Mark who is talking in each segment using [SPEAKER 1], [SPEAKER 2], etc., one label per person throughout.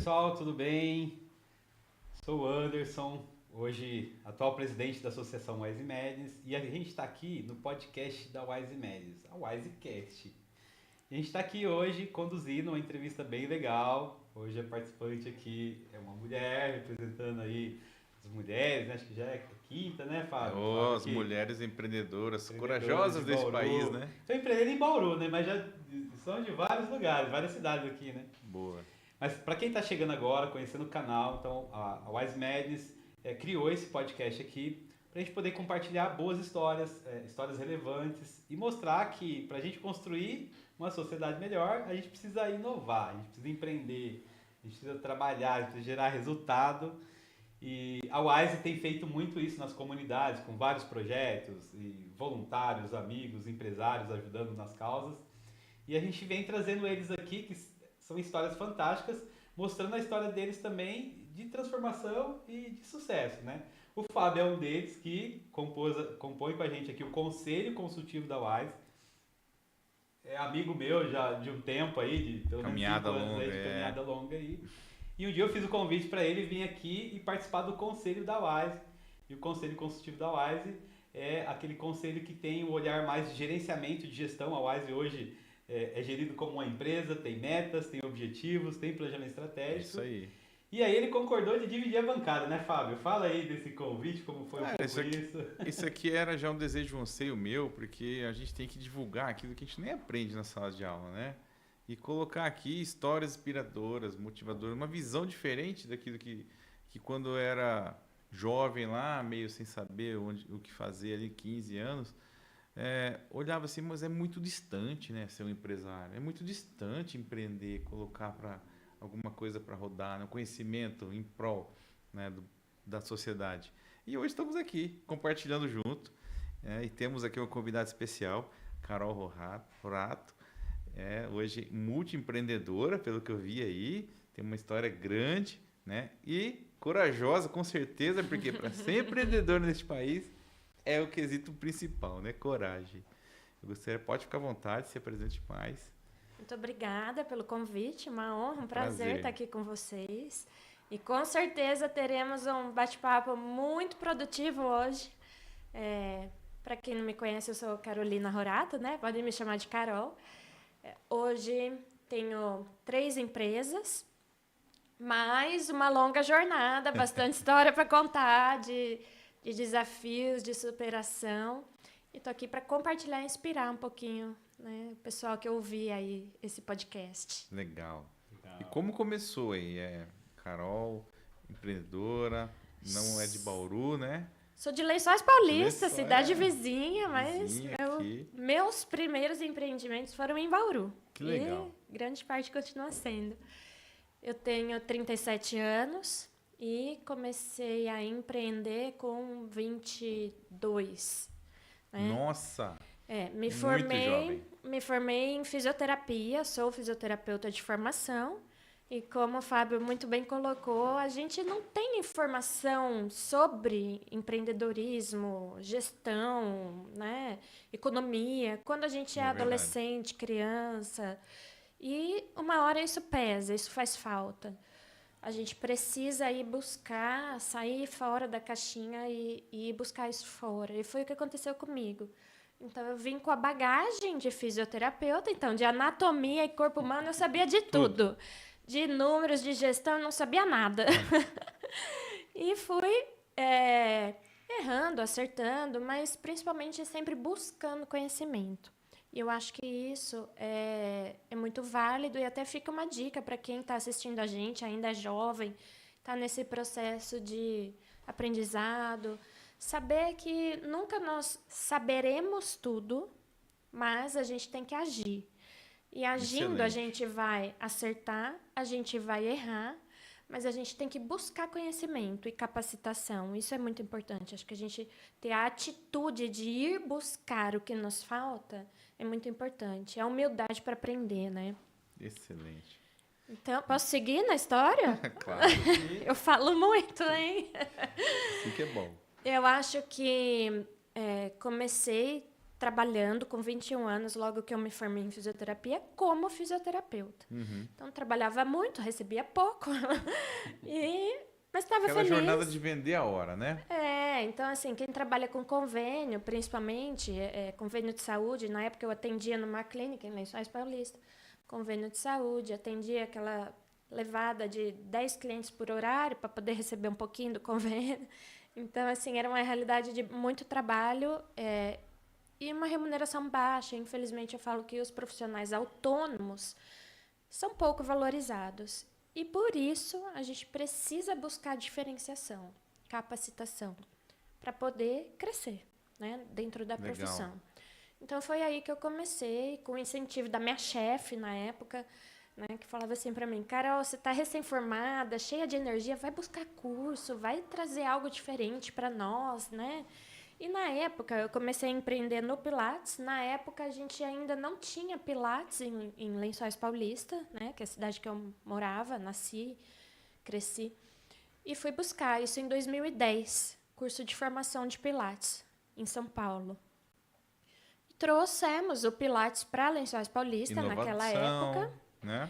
[SPEAKER 1] pessoal, tudo bem? Sou o Anderson, hoje atual presidente da Associação Wise Medis, e a gente está aqui no podcast da Wise Medis, a Wisecast. A gente está aqui hoje conduzindo uma entrevista bem legal. Hoje a participante aqui é uma mulher, representando aí as mulheres, né? Acho que já é a quinta, né, Fábio? Fábio
[SPEAKER 2] As
[SPEAKER 1] aqui,
[SPEAKER 2] mulheres empreendedoras,
[SPEAKER 1] empreendedora
[SPEAKER 2] corajosas
[SPEAKER 1] de
[SPEAKER 2] desse
[SPEAKER 1] Bauru.
[SPEAKER 2] país, né?
[SPEAKER 1] Estou empreendendo em Bauru, né? Mas já são de vários lugares, várias cidades aqui, né?
[SPEAKER 2] Boa.
[SPEAKER 1] Mas para quem está chegando agora, conhecendo o canal, então a Wise Medis criou esse podcast aqui para a gente poder compartilhar boas histórias, histórias relevantes e mostrar que para a gente construir uma sociedade melhor, a gente precisa inovar, a gente precisa empreender, a gente precisa trabalhar, a gente precisa gerar resultado. E a Wise tem feito muito isso nas comunidades, com vários projetos, e voluntários, amigos, empresários ajudando nas causas. E a gente vem trazendo eles aqui, que são histórias fantásticas, mostrando a história deles também de transformação e de sucesso, né? O Fábio é um deles que compõe com a gente aqui o Conselho Consultivo da Wise. É amigo meu já de um tempo aí, de pelo menos 5 anos aí, de caminhada longa aí. E um dia eu fiz o convite para ele vir aqui e participar do Conselho da Wise. E o Conselho Consultivo da Wise é aquele conselho que tem um olhar mais de gerenciamento, de gestão. A Wise hoje é gerido como uma empresa, tem metas, tem objetivos, tem planejamento estratégico.
[SPEAKER 2] Isso aí.
[SPEAKER 1] E aí ele concordou de dividir a bancada, né, Fábio? Fala aí desse convite, como foi
[SPEAKER 2] isso.
[SPEAKER 1] Isso.
[SPEAKER 2] Isso aqui era já um desejo, um anseio meu, porque a gente tem que divulgar aquilo que a gente nem aprende na sala de aula, né? E colocar aqui histórias inspiradoras, motivadoras, uma visão diferente daquilo que quando eu era jovem lá, meio sem saber o que fazer ali, 15 anos, olhava assim, mas é muito distante, né, ser um empresário. É muito distante empreender, colocar para alguma coisa para rodar, né, um em prol, né, da sociedade. E hoje estamos aqui, compartilhando junto. E temos aqui uma convidada especial, Carol Rorato. Hoje multiempreendedora, pelo que eu vi aí, tem uma história grande, né? E corajosa, com certeza, porque para ser empreendedor neste país é o quesito principal, né? Coragem. Pode ficar à vontade, se apresente mais.
[SPEAKER 3] Muito obrigada pelo convite, uma honra, um prazer estar aqui com vocês. E com certeza teremos um bate-papo muito produtivo hoje. Para quem não me conhece, eu sou Carolina Rorato, né? Podem me chamar de Carol. Hoje tenho 3 empresas, mais uma longa jornada, bastante história para contar, de desafios, de superação. E estou aqui para compartilhar e inspirar um pouquinho, né, o pessoal que ouvi aí esse podcast.
[SPEAKER 2] Legal. E como começou aí? Carol, empreendedora, não é de Bauru, né?
[SPEAKER 3] Sou de Lençóis Paulista, cidade vizinha, mas meus primeiros empreendimentos foram em Bauru.
[SPEAKER 2] Que legal.
[SPEAKER 3] E grande parte continua sendo. Eu tenho 37 anos e comecei a empreender com 22. Né?
[SPEAKER 2] Nossa!
[SPEAKER 3] Me formei em fisioterapia, sou fisioterapeuta de formação. E como o Fábio muito bem colocou, a gente não tem informação sobre empreendedorismo, gestão, né, economia, quando a gente é adolescente, criança. E uma hora isso pesa, isso faz falta. A gente precisa ir buscar, sair fora da caixinha e buscar isso fora. E foi o que aconteceu comigo. Então, eu vim com a bagagem de fisioterapeuta, então, de anatomia e corpo humano, eu sabia de tudo. De números, de gestão, eu não sabia nada. E fui errando, acertando, mas principalmente sempre buscando conhecimento. E eu acho que isso é muito válido e até fica uma dica para quem está assistindo a gente, ainda é jovem, está nesse processo de aprendizado. Saber que nunca nós saberemos tudo, mas a gente tem que agir. E agindo, a gente vai acertar, a gente vai errar, mas a gente tem que buscar conhecimento e capacitação. Isso é muito importante. Acho que a gente ter a atitude de ir buscar o que nos falta é muito importante. É a humildade para aprender, né?
[SPEAKER 2] Excelente.
[SPEAKER 3] Então, posso seguir na história?
[SPEAKER 2] Claro.
[SPEAKER 3] Eu falo muito, hein?
[SPEAKER 2] Sim que é bom.
[SPEAKER 3] Eu acho que comecei trabalhando com 21 anos, logo que eu me formei em fisioterapia, como fisioterapeuta. Então, trabalhava muito, recebia pouco, mas estava feliz.
[SPEAKER 2] Aquela jornada de vender a hora, né?
[SPEAKER 3] Então, assim, quem trabalha com convênio, principalmente, convênio de saúde, na época eu atendia numa clínica em Lençóis Paulista, convênio de saúde, atendia aquela levada de 10 clientes por horário para poder receber um pouquinho do convênio. Então, assim, era uma realidade de muito trabalho e uma remuneração baixa. Infelizmente, eu falo que os profissionais autônomos são pouco valorizados. E, por isso, a gente precisa buscar diferenciação, capacitação, para poder crescer, né, dentro da profissão. Então, foi aí que eu comecei, com o incentivo da minha chefe na época, né, que falava assim para mim: Carol, você está recém-formada, cheia de energia, vai buscar curso, vai trazer algo diferente para nós, né? E na época, eu comecei a empreender no Pilates. Na época, a gente ainda não tinha Pilates em Lençóis Paulista, né, que é a cidade que eu morava, nasci, cresci. E fui buscar isso em 2010, curso de formação de Pilates, em São Paulo. Trouxemos o Pilates para Lençóis Paulista naquela época.
[SPEAKER 2] Né?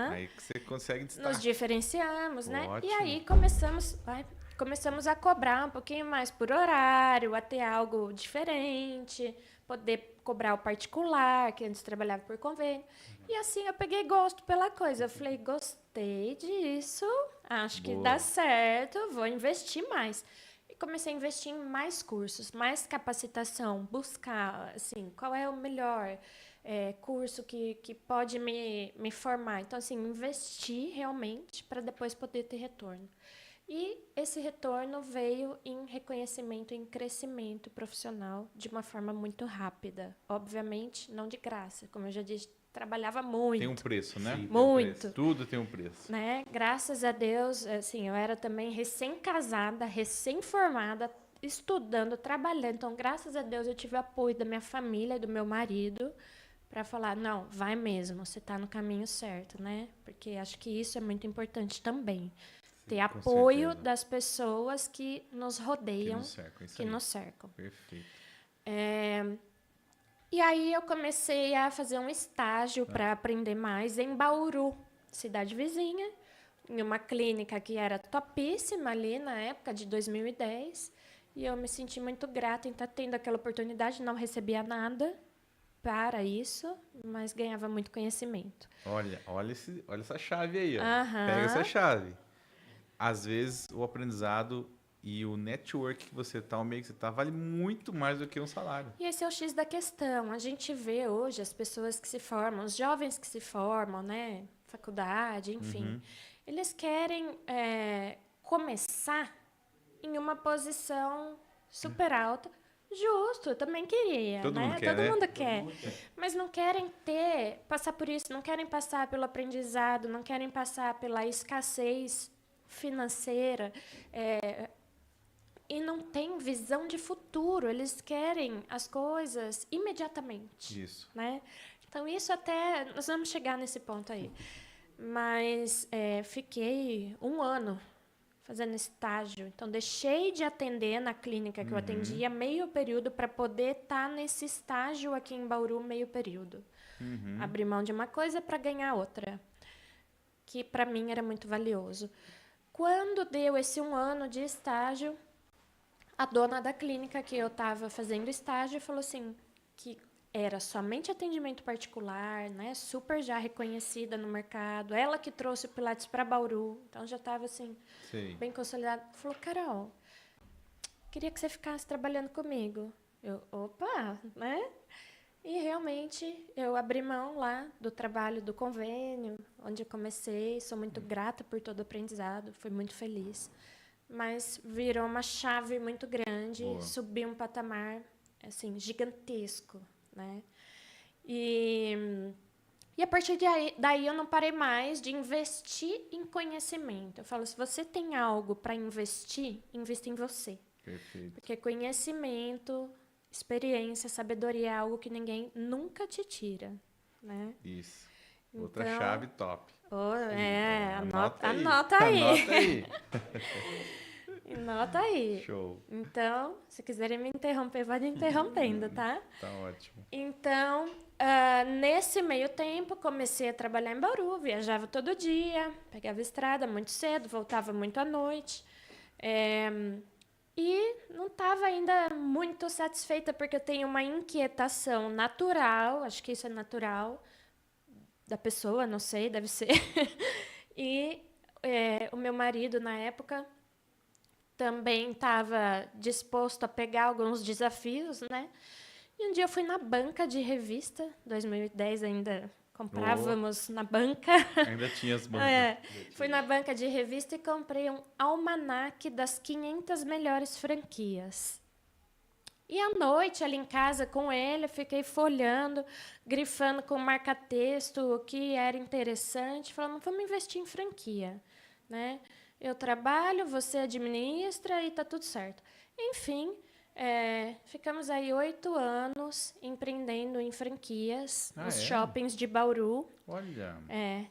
[SPEAKER 2] Aí que você consegue destacar.
[SPEAKER 3] Nos diferenciamos, né?
[SPEAKER 2] Ótimo.
[SPEAKER 3] E aí começamos a cobrar um pouquinho mais por horário, a ter algo diferente, poder cobrar o particular, que antes trabalhava por convênio. E assim eu peguei gosto pela coisa. Eu falei, gostei disso, acho que dá certo, vou investir mais. E comecei a investir em mais cursos, mais capacitação, buscar, assim, qual é o melhor curso que pode me formar. Então, assim, investir realmente para depois poder ter retorno. E esse retorno veio em reconhecimento, em crescimento profissional de uma forma muito rápida. Obviamente, não de graça. Como eu já disse, trabalhava muito.
[SPEAKER 2] Tem um preço, né?
[SPEAKER 3] Sim, muito.
[SPEAKER 2] Preço. Tudo tem um preço.
[SPEAKER 3] Né? Graças a Deus, assim, eu era também recém-casada, recém-formada, estudando, trabalhando. Então, graças a Deus, eu tive apoio da minha família e do meu marido para falar, não, vai mesmo, você está no caminho certo, né? Porque acho que isso é muito importante também. Ter apoio das pessoas que nos rodeiam, que nos cercam.
[SPEAKER 2] Perfeito.
[SPEAKER 3] E aí eu comecei a fazer um estágio para aprender mais em Bauru, cidade vizinha, em uma clínica que era topíssima ali na época de 2010. E eu me senti muito grata em estar tendo aquela oportunidade, não recebia nada para isso, mas ganhava muito conhecimento.
[SPEAKER 2] Olha essa chave aí, ó. Pega essa chave. Às vezes o aprendizado e o network que você está, o meio que você está, vale muito mais do que um salário.
[SPEAKER 3] E esse é o X da questão. A gente vê hoje as pessoas que se formam, os jovens que se formam, né, faculdade, enfim, eles querem começar em uma posição super alta. Justo, eu também queria,
[SPEAKER 2] Todo
[SPEAKER 3] né?
[SPEAKER 2] mundo quer,
[SPEAKER 3] Todo mundo quer. Mas não querem passar por isso, não querem passar pelo aprendizado, não querem passar pela escassez financeira, e não tem visão de futuro. Eles querem as coisas imediatamente.
[SPEAKER 2] Isso.
[SPEAKER 3] Né? Então, isso até... Nós vamos chegar nesse ponto aí. Mas fiquei 1 ano fazendo estágio. Então, deixei de atender na clínica que eu atendia meio período para poder estar nesse estágio aqui em Bauru meio período. Abrir mão de uma coisa para ganhar outra, que para mim era muito valioso. Quando deu esse 1 ano de estágio, a dona da clínica que eu estava fazendo estágio falou assim, que era somente atendimento particular, né, super já reconhecida no mercado. Ela que trouxe o Pilates para Bauru, então já estava assim, bem consolidada. Falou, Carol, queria que você ficasse trabalhando comigo. Eu, opa, né? E realmente eu abri mão lá do trabalho do convênio, onde eu comecei. Sou muito grata por todo o aprendizado, fui muito feliz. Mas virou uma chave muito grande, subi um patamar assim, gigantesco. Né? E a partir daí eu não parei mais de investir em conhecimento. Eu falo, se você tem algo para investir, invista em você.
[SPEAKER 2] Perfeito.
[SPEAKER 3] Porque conhecimento, experiência, sabedoria é algo que ninguém nunca te tira. Né?
[SPEAKER 2] Isso. Outra chave top.
[SPEAKER 3] Anota aí.
[SPEAKER 2] Anota aí.
[SPEAKER 3] Anota aí.
[SPEAKER 2] Show.
[SPEAKER 3] Então, se quiserem me interromper, pode interrompendo, tá?
[SPEAKER 2] Tá ótimo.
[SPEAKER 3] Então, nesse meio tempo, comecei a trabalhar em Bauru, viajava todo dia, pegava estrada muito cedo, voltava muito à noite. E não estava ainda muito satisfeita, porque eu tenho uma inquietação natural, acho que isso é natural da pessoa, não sei, deve ser. E o meu marido, na época, também estava disposto a pegar alguns desafios, né? E um dia eu fui na banca de revista, 2010 ainda comprávamos na banca.
[SPEAKER 2] Ainda tinha as bancas.
[SPEAKER 3] Fui na banca de revista e comprei um almanaque das 500 melhores franquias. E à noite, ali em casa com ele, eu fiquei folhando, grifando com marca-texto o que era interessante, falando, vamos investir em franquia, né? Eu trabalho, você administra e está tudo certo. Enfim, ficamos aí 8 anos empreendendo em franquias nos shoppings de Bauru.
[SPEAKER 2] Olha.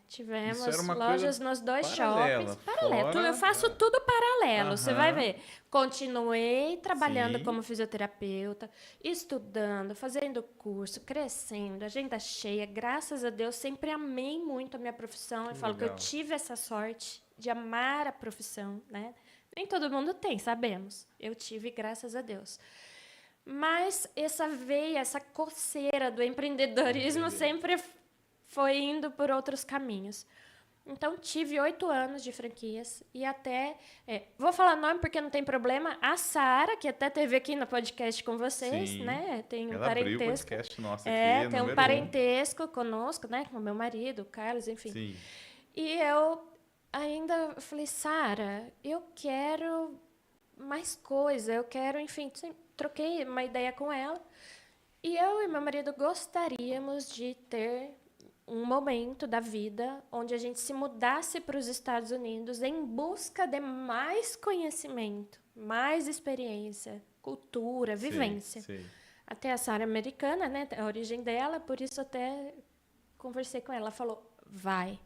[SPEAKER 3] Tivemos
[SPEAKER 2] Isso era uma
[SPEAKER 3] lojas
[SPEAKER 2] coisa
[SPEAKER 3] nos 2
[SPEAKER 2] paralela,
[SPEAKER 3] shoppings. Paralelo.
[SPEAKER 2] fora-
[SPEAKER 3] Eu faço tudo paralelo, você vai
[SPEAKER 2] Aham.
[SPEAKER 3] ver. Continuei trabalhando
[SPEAKER 2] Sim.
[SPEAKER 3] como fisioterapeuta, estudando, fazendo curso, crescendo, agenda cheia. Graças a Deus, sempre amei muito a minha profissão. Eu falo que eu
[SPEAKER 2] legal.
[SPEAKER 3] tive essa sorte de amar a profissão, né? Nem todo mundo tem, sabemos. Eu tive, graças a Deus. Mas essa veia, essa coceira do empreendedorismo sempre foi indo por outros caminhos. Então, tive 8 anos de franquias e até... vou falar nome porque não tem problema. A Sara, que até teve aqui no podcast com vocês,
[SPEAKER 2] Sim.
[SPEAKER 3] né? Tem um
[SPEAKER 2] Ela abriu o
[SPEAKER 3] parentesco.
[SPEAKER 2] podcast nosso aqui,
[SPEAKER 3] Tem um
[SPEAKER 2] número
[SPEAKER 3] parentesco conosco, né? Com o meu marido, o Carlos, enfim.
[SPEAKER 2] Sim.
[SPEAKER 3] E eu ainda falei, Sara, eu quero mais coisa, eu quero, enfim, troquei uma ideia com ela. E eu e meu marido gostaríamos de ter um momento da vida onde a gente se mudasse para os Estados Unidos em busca de mais conhecimento, mais experiência, cultura, vivência.
[SPEAKER 2] Sim.
[SPEAKER 3] Até a Sara é americana, né? A origem dela, por isso até conversei com ela. Ela falou, vai.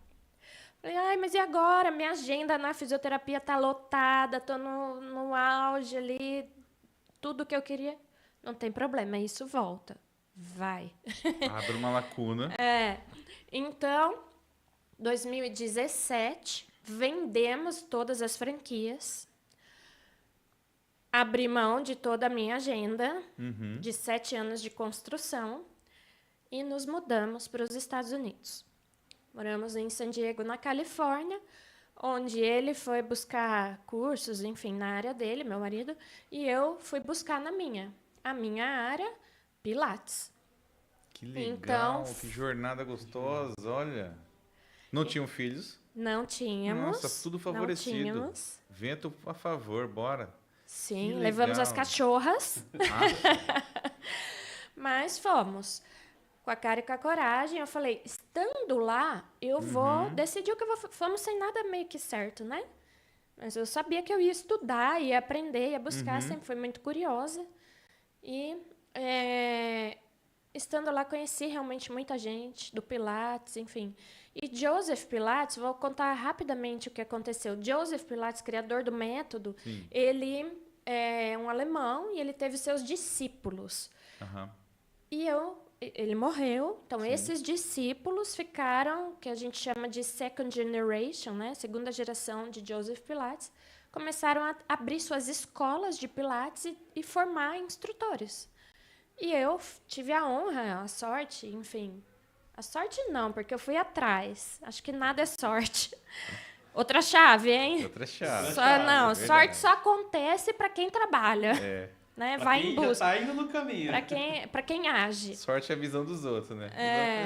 [SPEAKER 3] Falei, mas e agora? Minha agenda na fisioterapia tá lotada, tô no auge ali, tudo que eu queria. Não tem problema, isso volta. Vai.
[SPEAKER 2] Abre uma lacuna.
[SPEAKER 3] Então, 2017, vendemos todas as franquias, abri mão de toda a minha agenda, de 7 anos de construção, e nos mudamos para os Estados Unidos. Moramos em San Diego, na Califórnia, onde ele foi buscar cursos, enfim, na área dele, meu marido, e eu fui buscar na minha. A minha área, Pilates.
[SPEAKER 2] Que legal,
[SPEAKER 3] Então,
[SPEAKER 2] que jornada gostosa, olha. Não tinham filhos?
[SPEAKER 3] Não tínhamos.
[SPEAKER 2] Nossa, tudo favorecido.
[SPEAKER 3] Não tínhamos.
[SPEAKER 2] Vento a favor, bora.
[SPEAKER 3] Sim,
[SPEAKER 2] Que
[SPEAKER 3] levamos
[SPEAKER 2] legal.
[SPEAKER 3] as cachorras,
[SPEAKER 2] Ah,
[SPEAKER 3] mas fomos. Com a cara e com a coragem, eu falei, estando lá, eu vou decidir o que eu vou... Fomos sem nada meio que certo, né? Mas eu sabia que eu ia estudar, ia aprender, ia buscar, sempre fui muito curiosa. E estando lá, conheci realmente muita gente do Pilates, enfim. E Joseph Pilates, vou contar rapidamente o que aconteceu. Joseph Pilates, criador do método,
[SPEAKER 2] sim.
[SPEAKER 3] ele é um alemão e ele teve seus discípulos.
[SPEAKER 2] Aham.
[SPEAKER 3] E ele morreu, então
[SPEAKER 2] Sim.
[SPEAKER 3] esses discípulos ficaram, que a gente chama de second generation, né? Segunda geração de Joseph Pilates, começaram a abrir suas escolas de Pilates e formar instrutores. E eu tive a honra, a sorte, enfim. A sorte não, porque eu fui atrás. Acho que nada é sorte. Outra chave, hein?
[SPEAKER 2] Outra chave.
[SPEAKER 3] Não,
[SPEAKER 2] verdade.
[SPEAKER 3] sorte só acontece para quem trabalha, né?
[SPEAKER 1] Pra
[SPEAKER 3] Vai
[SPEAKER 1] quem
[SPEAKER 3] em
[SPEAKER 1] já
[SPEAKER 3] busca.
[SPEAKER 1] tá indo no caminho.
[SPEAKER 3] Para quem age.
[SPEAKER 2] Sorte é a visão dos outros, né?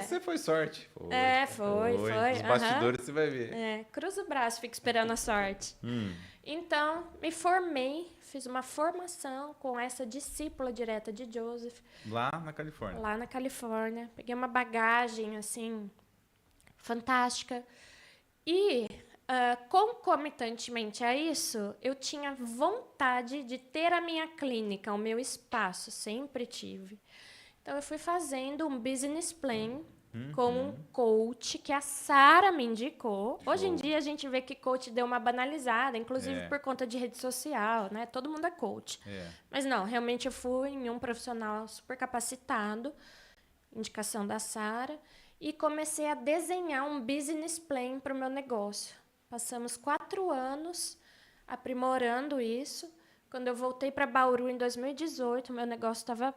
[SPEAKER 2] Você foi sorte. Foi.
[SPEAKER 3] Foi.
[SPEAKER 2] Nos bastidores você vai ver.
[SPEAKER 3] Cruza o braço, fica esperando a sorte. Então, me formei, fiz uma formação com essa discípula direta de Joseph,
[SPEAKER 2] Lá na Califórnia.
[SPEAKER 3] lá na Califórnia. Peguei uma bagagem, assim, fantástica. E, concomitantemente a isso, eu tinha vontade de ter a minha clínica, o meu espaço, sempre tive. Então, eu fui fazendo um business plan com um coach que a Sara me indicou. Hoje em dia a gente vê que coach deu uma banalizada, inclusive por conta de rede social, né? Todo mundo é coach. Mas não, realmente eu fui em um profissional super capacitado, indicação da Sara, e comecei a desenhar um business plan para o meu negócio. Passamos 4 anos aprimorando isso. Quando eu voltei para Bauru em 2018, meu negócio estava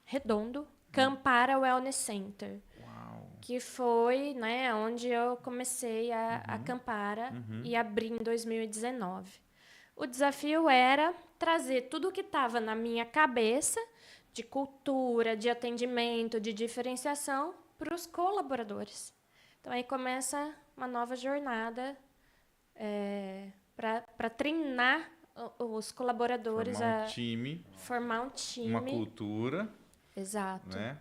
[SPEAKER 3] redondo. Campara Wellness Center.
[SPEAKER 2] Uau.
[SPEAKER 3] Que foi, né, onde eu comecei a Campara e abri em 2019. O desafio era trazer tudo o que estava na minha cabeça, de cultura, de atendimento, de diferenciação, para os colaboradores. Então, aí começa uma nova jornada para treinar os colaboradores formar um time.
[SPEAKER 2] Uma cultura.
[SPEAKER 3] Exato.
[SPEAKER 2] Né?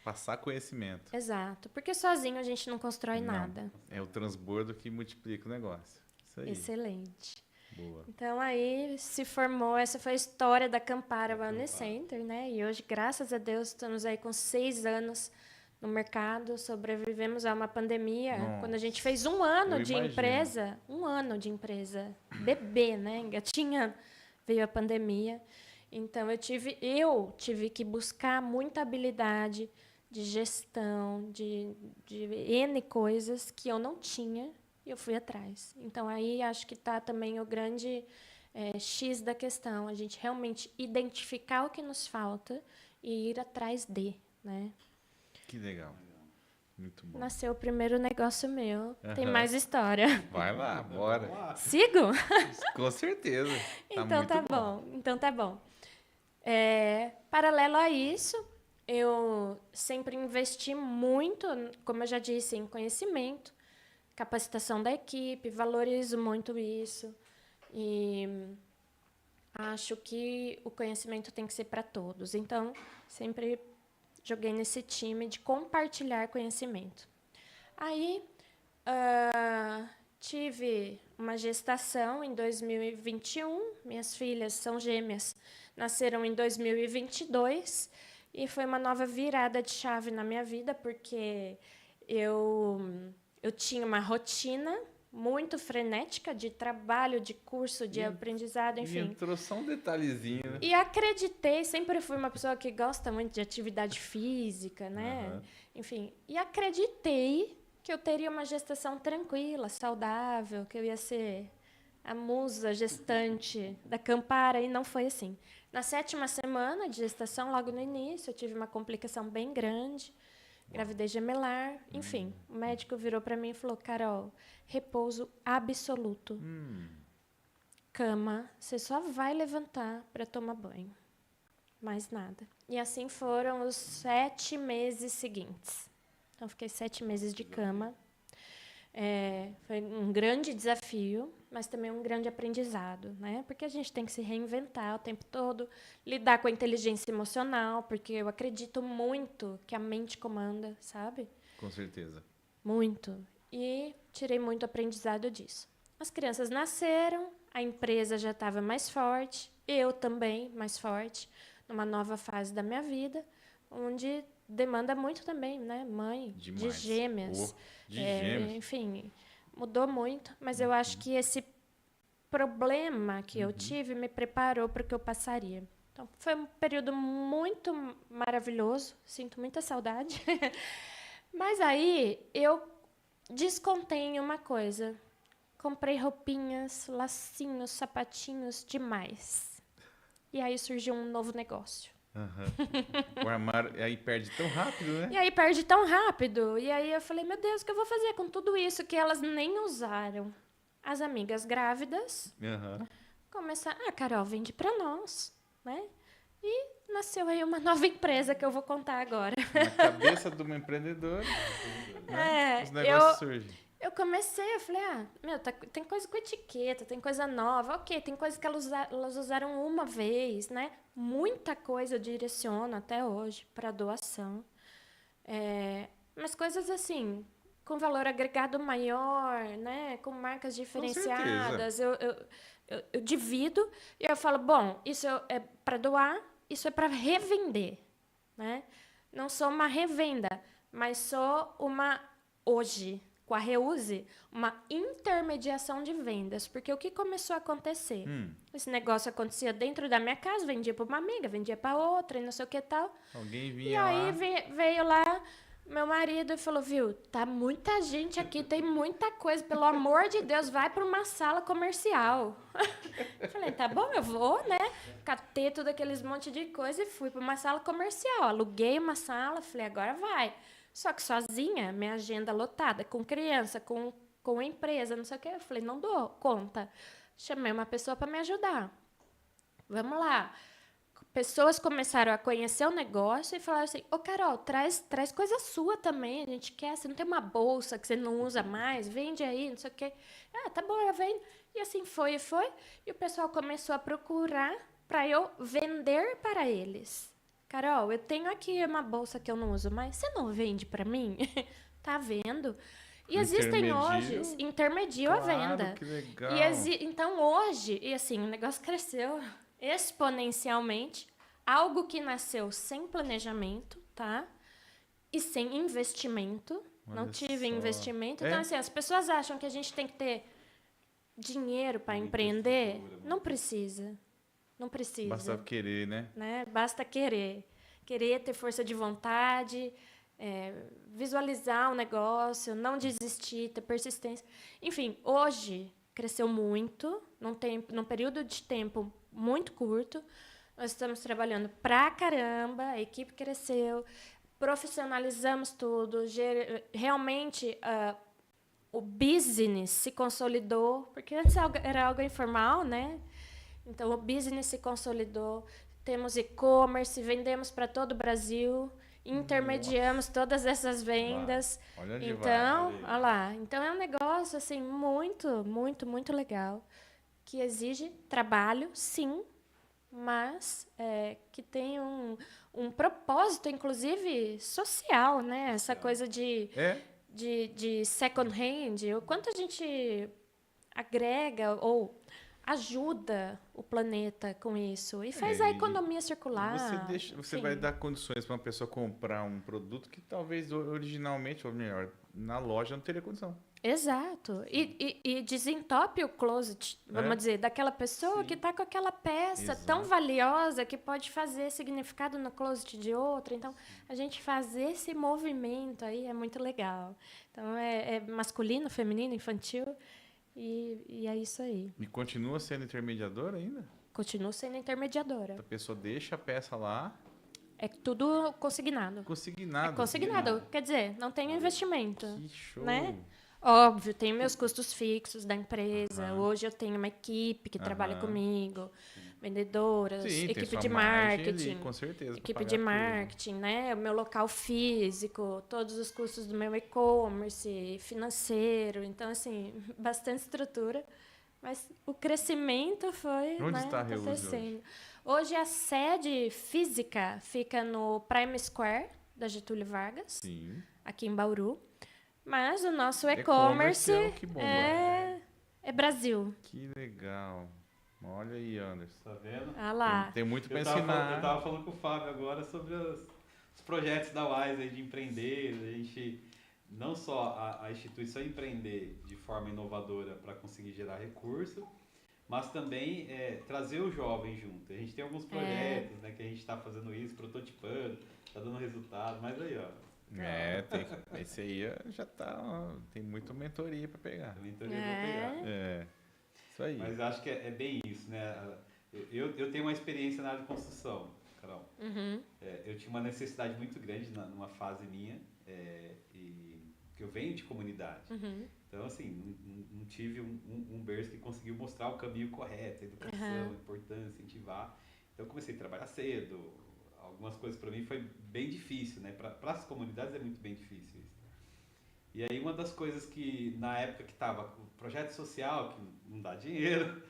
[SPEAKER 2] Passar conhecimento.
[SPEAKER 3] Exato. Porque sozinho a gente não constrói nada.
[SPEAKER 2] É o transbordo que multiplica o negócio. Isso aí.
[SPEAKER 3] Excelente.
[SPEAKER 2] Boa.
[SPEAKER 3] Então, aí se formou, essa foi a história da Campara Wellness Center, né? E hoje, graças a Deus, estamos aí com 6 anos no mercado, sobrevivemos a uma pandemia.
[SPEAKER 2] Nossa.
[SPEAKER 3] Quando a gente fez 1 ano de empresa, 1 ano de empresa, bebê, né? Engatinhando, veio a pandemia. Então, eu tive que buscar muita habilidade de gestão, de N coisas que eu não tinha, e eu fui atrás. Então, aí acho que está também o grande X da questão, a gente realmente identificar o que nos falta e ir atrás de, né?
[SPEAKER 2] Que legal. Muito bom.
[SPEAKER 3] Nasceu o primeiro negócio meu. Tem mais história.
[SPEAKER 2] Vai lá, bora.
[SPEAKER 3] Sigo?
[SPEAKER 2] Com certeza.
[SPEAKER 3] Então tá bom. Então tá bom. Paralelo a isso, eu sempre investi muito, como eu já disse, em conhecimento, capacitação da equipe, valorizo muito isso. E acho que o conhecimento tem que ser para todos. Então, sempre joguei nesse time de compartilhar conhecimento. Aí, tive uma gestação em 2021. Minhas filhas são gêmeas, nasceram em 2022. E foi uma nova virada de chave na minha vida, porque eu tinha uma rotina muito frenética de trabalho, de curso, de aprendizado, enfim.
[SPEAKER 2] E entrou só um detalhezinho, né?
[SPEAKER 3] E acreditei, sempre fui uma pessoa que gosta muito de atividade física, né? Enfim, e acreditei que eu teria uma gestação tranquila, saudável, que eu ia ser a musa gestante da Campara, e não foi assim. Na 7ª semana de gestação, logo no início, eu tive uma complicação bem grande, gravidez gemelar, enfim. O médico virou para mim e falou: Carol, repouso absoluto. Cama, você só vai levantar para tomar banho. Mais nada. E assim foram os 7 meses seguintes. Então, fiquei 7 meses de cama. Foi um grande desafio, mas também um grande aprendizado, né? Porque a gente tem que se reinventar o tempo todo, lidar com a inteligência emocional, porque eu acredito muito que a mente comanda, sabe?
[SPEAKER 2] Com certeza.
[SPEAKER 3] Muito. E tirei muito aprendizado disso. As crianças nasceram, a empresa já estava mais forte, eu também mais forte, numa nova fase da minha vida, onde demanda muito também, né? Mãe de gêmeas.
[SPEAKER 2] De gêmeas.
[SPEAKER 3] Enfim, mudou muito, mas eu acho que esse problema que eu tive me preparou para o que eu passaria. Então, foi um período muito maravilhoso, sinto muita saudade. Mas aí eu descontei em uma coisa. Comprei roupinhas, lacinhos, sapatinhos demais. E aí surgiu um novo negócio.
[SPEAKER 2] O armário aí perde tão rápido, né?
[SPEAKER 3] E aí perde tão rápido. E aí eu falei, meu Deus, o que eu vou fazer com tudo isso que elas nem usaram? As amigas grávidas começaram, Carol, vende pra nós, né? E nasceu aí uma nova empresa que eu vou contar agora.
[SPEAKER 2] Na cabeça de uma empreendedora, né? Os negócios surgem.
[SPEAKER 3] Eu comecei, eu falei, tem coisa com etiqueta, tem coisa nova, ok, tem coisa que elas usaram uma vez, né? Muita coisa eu direciono até hoje para doação. Mas coisas assim, com valor agregado maior, né? Com marcas diferenciadas. Eu divido e eu falo, bom, isso é para doar, isso é para revender, né? Não sou uma revenda, mas sou hoje, com a Reuse, uma intermediação de vendas. Porque o que começou a acontecer? Esse negócio acontecia dentro da minha casa, vendia para uma amiga, vendia para outra e não sei o que tal.
[SPEAKER 2] Alguém vinha
[SPEAKER 3] E
[SPEAKER 2] lá.
[SPEAKER 3] aí veio lá meu marido e falou, viu, tá muita gente aqui, tem muita coisa, pelo amor de Deus, vai para uma sala comercial. Falei, tá bom, eu vou, né? Catei tudo aqueles monte de coisa e fui para uma sala comercial. Aluguei uma sala, falei, agora vai. Só que sozinha, minha agenda lotada, com criança, com empresa, não sei o que. Eu falei, não dou conta. Chamei uma pessoa para me ajudar. Vamos lá. Pessoas começaram a conhecer o negócio e falaram assim, ô Carol, traz coisa sua também, a gente quer, você não tem uma bolsa que você não usa mais, vende aí, não sei o quê. Ah, tá bom, eu vendo. E assim foi, e o pessoal começou a procurar para eu vender para eles. Carol, eu tenho aqui uma bolsa que eu não uso mais, você não vende para mim? Tá vendo? E existem hoje, intermedio a venda.
[SPEAKER 2] Que legal.
[SPEAKER 3] Então hoje, e assim, o negócio cresceu exponencialmente, algo que nasceu sem planejamento, tá? E sem investimento. Não tive investimento. Então, assim, as pessoas acham que a gente tem que ter dinheiro para empreender. Não precisa. Não precisa.
[SPEAKER 2] Basta querer, né?
[SPEAKER 3] Basta querer. Querer, ter força de vontade, visualizar o negócio, não desistir, ter persistência. Enfim, hoje cresceu muito, num período de tempo muito curto. Nós estamos trabalhando pra caramba, a equipe cresceu, profissionalizamos tudo, realmente o business se consolidou, porque antes era algo informal, né? Então, o business se consolidou, temos e-commerce, vendemos para todo o Brasil, intermediamos todas essas vendas.
[SPEAKER 2] Olha onde
[SPEAKER 3] então, olha lá. Então, é um negócio assim, muito, muito, muito legal, que exige trabalho, sim, mas que tem um propósito, inclusive, social, né? Essa coisa de second hand, o quanto a gente agrega ou ajuda o planeta com isso e faz a economia circular.
[SPEAKER 2] Você vai dar condições para uma pessoa comprar um produto que talvez originalmente, ou melhor, na loja não teria condição.
[SPEAKER 3] Exato. E desentope o closet, vamos dizer, daquela pessoa que está com aquela peça tão valiosa que pode fazer significado no closet de outra. Então, a gente fazer esse movimento aí é muito legal. Então, é masculino, feminino, infantil, e é isso aí.
[SPEAKER 2] E continua sendo intermediadora ainda?
[SPEAKER 3] Continuo sendo intermediadora.
[SPEAKER 2] A pessoa deixa a peça lá.
[SPEAKER 3] É tudo consignado.
[SPEAKER 2] Consignado.
[SPEAKER 3] É consignado. Quer dizer, não tem investimento.
[SPEAKER 2] Que show.
[SPEAKER 3] Né? Óbvio, tenho meus custos fixos da empresa. Hoje eu tenho uma equipe que trabalha comigo, vendedoras, equipe de marketing.
[SPEAKER 2] Ali, com certeza.
[SPEAKER 3] Equipe de marketing, né? O meu local físico, todos os custos do meu e-commerce, financeiro. Então, assim, bastante estrutura. Mas o crescimento foi acontecendo. Hoje a sede física fica no Prime Square da Getúlio Vargas, aqui em Bauru. Mas o nosso e-commerce é Brasil.
[SPEAKER 2] Que legal. Olha aí, Anderson.
[SPEAKER 1] Tá vendo?
[SPEAKER 3] Ah lá.
[SPEAKER 2] Tem muito para ensinar.
[SPEAKER 1] Eu tava falando com o Fábio agora sobre os projetos da Wise de empreender. A gente, não só a instituição empreender de forma inovadora para conseguir gerar recurso, mas também trazer o jovem junto. A gente tem alguns projetos, né, que a gente está fazendo isso, prototipando, está dando resultado, mas aí, ó.
[SPEAKER 2] Esse aí já tá. Tem muita mentoria para pegar. Isso aí.
[SPEAKER 1] Mas acho que é bem isso, né? Eu tenho uma experiência na área de construção, Carol. Eu tinha uma necessidade muito grande numa fase minha, e que eu venho de comunidade. Então, assim, não tive um berço que conseguiu mostrar o caminho correto, a educação, a importância, incentivar. Então, eu comecei a trabalhar cedo. Algumas coisas para mim foi bem difícil, né? Para as comunidades é muito bem difícil isso. E aí uma das coisas que na época que estava o projeto social, que não dá dinheiro,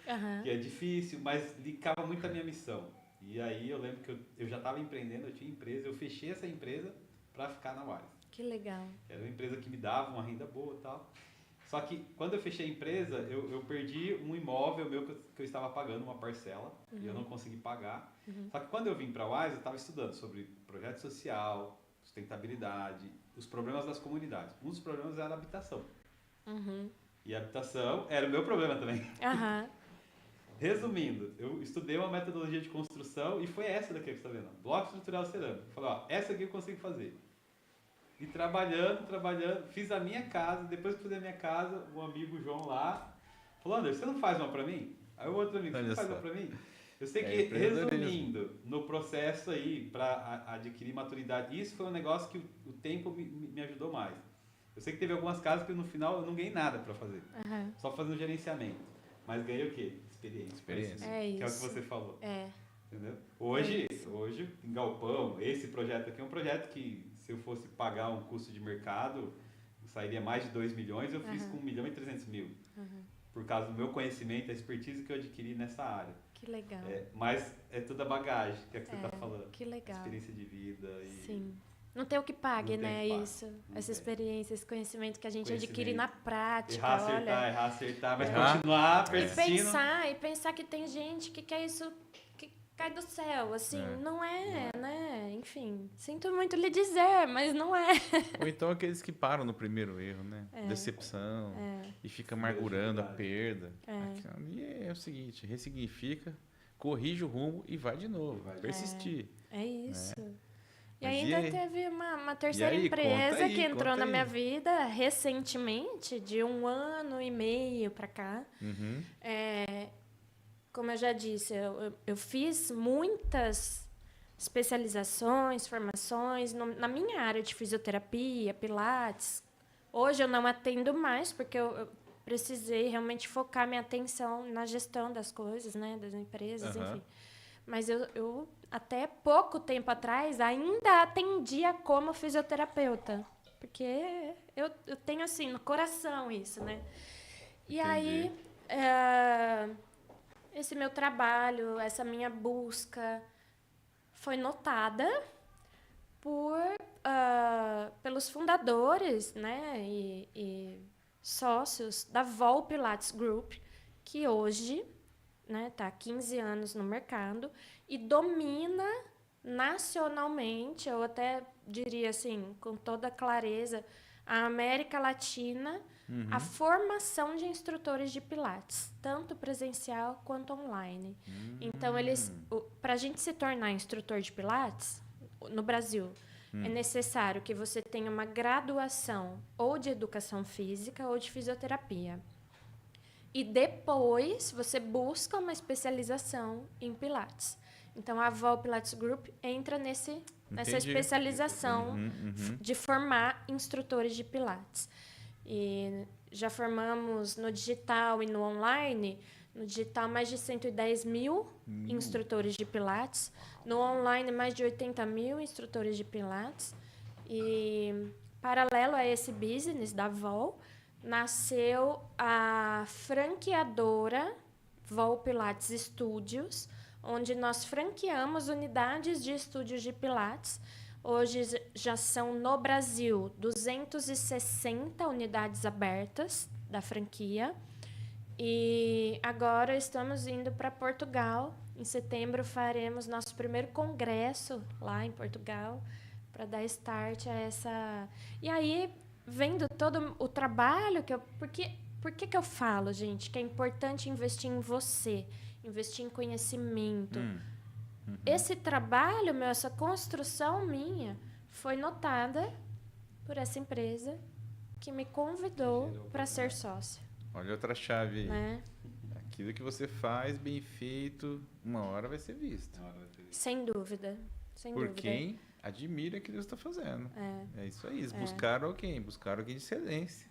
[SPEAKER 1] que é difícil, mas ligava muito a minha missão. E aí eu lembro que eu já estava empreendendo, eu tinha empresa, eu fechei essa empresa para ficar na Wise.
[SPEAKER 3] Que legal.
[SPEAKER 1] Era uma empresa que me dava uma renda boa e tal. Só que quando eu fechei a empresa, eu perdi um imóvel meu que eu estava pagando uma parcela e eu não consegui pagar. Só que quando eu vim para a Wise, eu estava estudando sobre projeto social, sustentabilidade, os problemas das comunidades. Um dos problemas era a habitação.
[SPEAKER 3] Uhum.
[SPEAKER 1] E a habitação era o meu problema também.
[SPEAKER 3] Uhum.
[SPEAKER 1] Resumindo, eu estudei uma metodologia de construção e foi essa daqui que você está vendo. Bloco estrutural cerâmico. Falei, ó, essa aqui eu consigo fazer. E trabalhando, fiz a minha casa. Depois que fiz a minha casa, um amigo João lá falou, Anderson, você não faz uma pra mim? Aí o outro amigo, você não faz uma pra mim? Eu sei que, resumindo, no processo aí, para adquirir maturidade, isso foi um negócio que o tempo me ajudou mais. Eu sei que teve algumas casas que no final eu não ganhei nada para fazer.
[SPEAKER 3] Uhum.
[SPEAKER 1] Só fazendo gerenciamento. Mas ganhei o quê? Experiência.
[SPEAKER 3] É isso.
[SPEAKER 1] Que é o que você falou.
[SPEAKER 3] É.
[SPEAKER 1] Entendeu? Hoje, em Galpão, esse projeto aqui é um projeto que, se eu fosse pagar um custo de mercado, sairia mais de 2 milhões, eu fiz com 1 milhão e 300 mil. Por causa do meu conhecimento, a expertise que eu adquiri nessa área.
[SPEAKER 3] Que legal.
[SPEAKER 1] Mas é toda a bagagem que é que você está falando.
[SPEAKER 3] Que legal.
[SPEAKER 1] Experiência de vida.
[SPEAKER 3] Sim. Não tem o que pague, né?
[SPEAKER 1] Pague.
[SPEAKER 3] Isso. Essa experiência, esse conhecimento que a gente adquire na prática.
[SPEAKER 1] Errar, acertar, mas continuar persistindo.
[SPEAKER 3] E pensar que tem gente que quer isso que cai do céu, assim. Não é, né? Enfim, sinto muito lhe dizer, mas não é.
[SPEAKER 2] Ou então aqueles que param no primeiro erro, né? Decepção. E fica amargurando a perda. Ali é o seguinte, ressignifica, corrige o rumo e vai de novo. Persistir.
[SPEAKER 3] É isso.
[SPEAKER 2] Né?
[SPEAKER 3] E ainda teve uma terceira empresa que entrou na minha vida recentemente, de 1 ano e meio para cá. Como eu já disse, eu fiz muitas especializações, formações na minha área de fisioterapia, pilates. Hoje eu não atendo mais, porque eu precisei realmente focar minha atenção na gestão das coisas, né, das empresas, enfim. Mas eu, até pouco tempo atrás, ainda atendia como fisioterapeuta. Porque eu tenho, assim, no coração isso, né? E aí, esse meu trabalho, essa minha busca foi notada pelos fundadores, né? E sócios da Vol Pilates Group, que hoje... Está há 15 anos no mercado e domina nacionalmente, eu até diria assim, com toda clareza, a América Latina, a formação de instrutores de Pilates, tanto presencial quanto online. Então, para a gente se tornar instrutor de Pilates, no Brasil, é necessário que você tenha uma graduação ou de educação física ou de fisioterapia. E depois você busca uma especialização em Pilates. Então, a Vol Pilates Group entra nessa especialização de formar instrutores de Pilates. E já formamos no digital e no online, no digital mais de 110 mil instrutores de Pilates, no online mais de 80 mil instrutores de Pilates. E paralelo a esse business da Vol, nasceu a franqueadora Vol Pilates Studios, onde nós franqueamos unidades de estúdios de Pilates. Hoje já são, no Brasil, 260 unidades abertas da franquia. E agora estamos indo para Portugal. Em setembro faremos nosso primeiro congresso lá em Portugal, para dar start a essa... E aí... Vendo todo o trabalho que eu... Por que eu falo, gente, que é importante investir em você, investir em conhecimento? Esse trabalho, essa construção minha, foi notada por essa empresa que me convidou para ser sócia.
[SPEAKER 2] Olha outra chave aí.
[SPEAKER 3] Né?
[SPEAKER 2] Aquilo que você faz bem feito, uma hora vai ser visto.
[SPEAKER 3] Sem dúvida.
[SPEAKER 2] Por quem admira aquilo que você está fazendo. É isso aí. Eles buscaram alguém de excelência.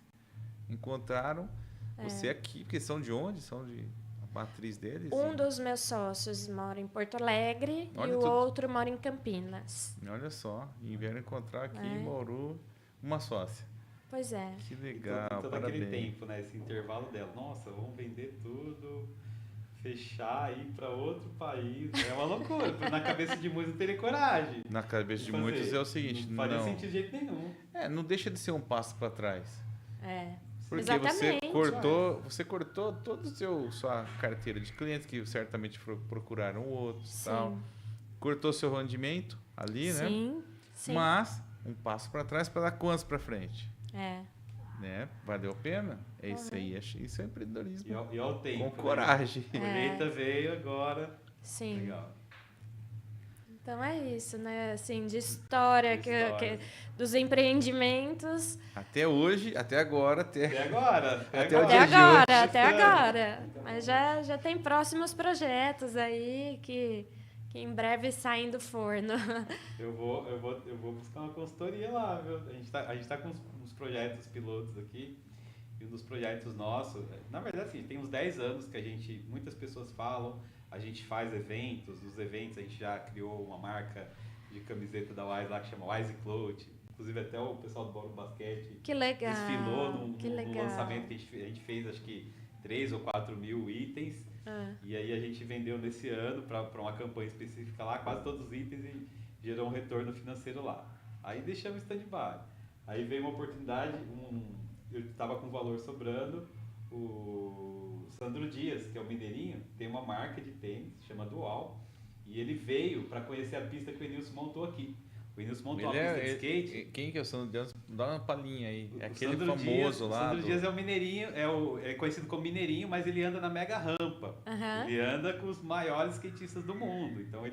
[SPEAKER 2] Encontraram você aqui, porque são de onde? São de a matriz deles?
[SPEAKER 3] Um dos meus sócios mora em Porto Alegre e o outro mora em Campinas.
[SPEAKER 2] Olha só, e vieram encontrar aqui em Bauru uma sócia.
[SPEAKER 3] Pois é.
[SPEAKER 2] Que legal,
[SPEAKER 1] todo aquele tempo, né? Esse intervalo dela. Nossa, vamos vender tudo, fechar, ir para outro país. É uma loucura. Na cabeça de muitos não teria coragem.
[SPEAKER 2] Na cabeça de muitos é o seguinte,
[SPEAKER 1] não faria sentido de jeito nenhum.
[SPEAKER 2] Não deixa de ser um passo para trás. Porque
[SPEAKER 3] exatamente,
[SPEAKER 2] você cortou toda sua carteira de clientes, que certamente procuraram outros, tal. Cortou seu rendimento ali, né?
[SPEAKER 3] Sim.
[SPEAKER 2] Mas um passo para trás para dar quantos para frente. Né? Valeu a pena? É isso aí, isso é empreendedorismo.
[SPEAKER 1] E ao tempo.
[SPEAKER 2] Com coragem.
[SPEAKER 1] A colheita veio agora.
[SPEAKER 3] Sim.
[SPEAKER 1] Legal.
[SPEAKER 3] Então é isso, né? Assim, de história, dos empreendimentos.
[SPEAKER 2] Até hoje, até agora.
[SPEAKER 1] Até agora.
[SPEAKER 3] Até agora. Mas já tem próximos projetos aí que em breve saem do forno.
[SPEAKER 1] Eu vou buscar uma consultoria lá, viu? A gente tá com uns projetos pilotos aqui. E um dos projetos nossos, na verdade, assim, tem uns 10 anos que muitas pessoas falam, a gente faz eventos, os eventos a gente já criou uma marca de camiseta da Wise lá que chama Wise Cloth. Inclusive até o pessoal do Bolo Basquete desfilou num lançamento que a gente fez, acho que 3 ou 4 mil itens. E aí a gente vendeu nesse ano para uma campanha específica lá, quase todos os itens, e gerou um retorno financeiro lá. Aí deixamos stand-by. Aí veio uma oportunidade, eu estava com valor sobrando, o Sandro Dias, que é o mineirinho, tem uma marca de tênis, chama Dual, e ele veio para conhecer a pista que o Enilson montou aqui. O Enilson montou uma pista de skate.
[SPEAKER 2] Quem que é o Sandro Dias? Dá uma palhinha aí. É aquele
[SPEAKER 1] Sandro
[SPEAKER 2] famoso
[SPEAKER 1] Dias,
[SPEAKER 2] lá.
[SPEAKER 1] O Sandro Dias é o mineirinho, é conhecido como mineirinho, mas ele anda na mega rampa. Ele anda com os maiores skatistas do mundo. Então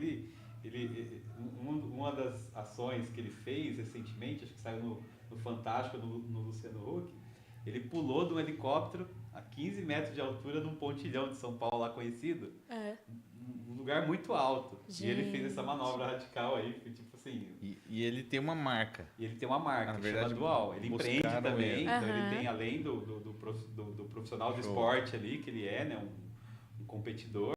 [SPEAKER 1] uma das ações que ele fez recentemente, acho que saiu no Fantástico, no Luciano Huck, ele pulou de um helicóptero a 15 metros de altura num pontilhão de São Paulo lá conhecido. Um lugar muito alto. Gente. E ele fez essa manobra radical aí, tipo assim...
[SPEAKER 2] E ele tem uma marca.
[SPEAKER 1] Na verdade, chama Dual. Ele empreende também, então ele tem, além do profissional de esporte ali, que ele é, né, um competidor,